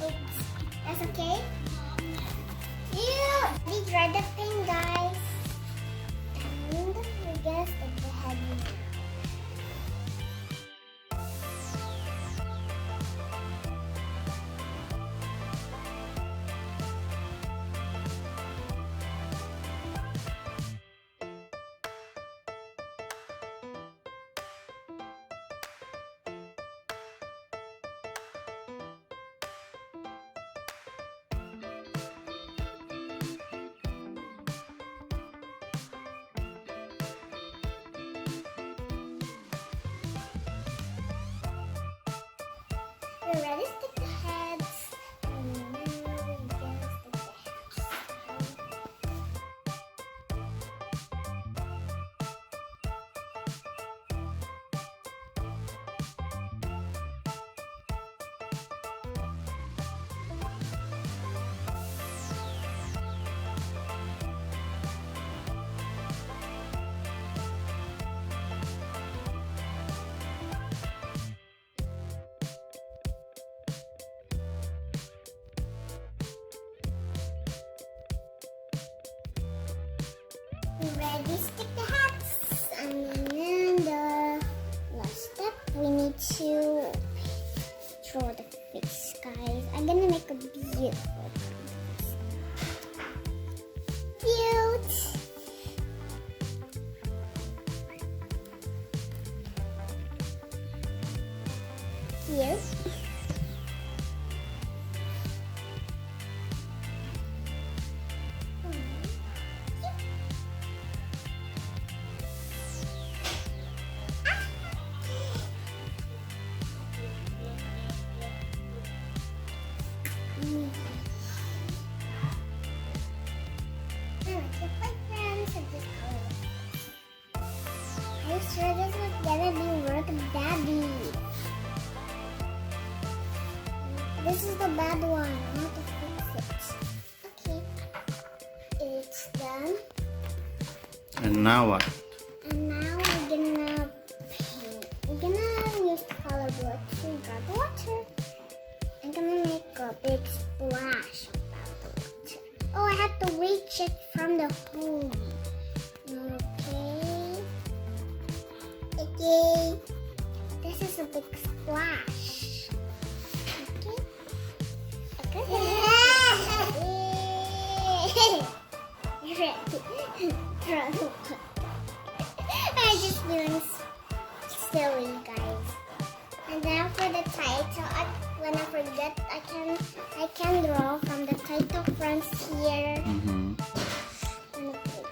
Oops. That's okay. Ew! We tried the pen, guys. And we guess that the head. We're ready to stick the heads. And then we're gonna stick the We're ready to stick the hats. And then the last step, we need to draw the face, guys. I'm gonna make a beautiful face. Cute. Cute. Are you sure this is gonna be work, Daddy? This is the bad one. I have to fix it. Okay. It's done. And now what? And now we're gonna paint. We're gonna use the color blood to grab the water. I'm gonna make a big splash about the water. Oh, I have to reach it from the home. Okay. Okay. This is a big splash. Okay. Okay. I'm just doing silly, guys. And then for the title, when I forget, I can draw from the title fronts here. Mm-hmm. Let me put it.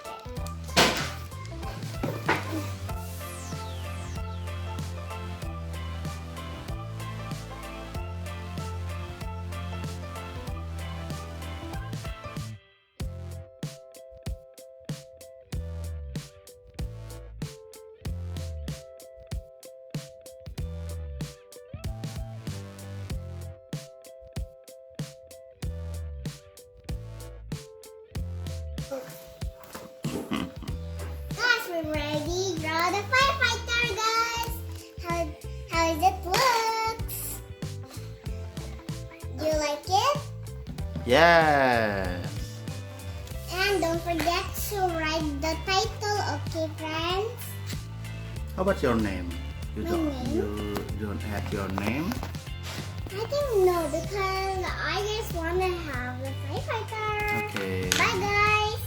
Guys, we're ready. Draw the firefighter, guys. How is it looks? Do you like it? Yes. And don't forget to write the title, okay, friends? How about your name? You My don't name? you don't add your name? I think no, because I just want to have the firefighter. Okay. Bye, guys.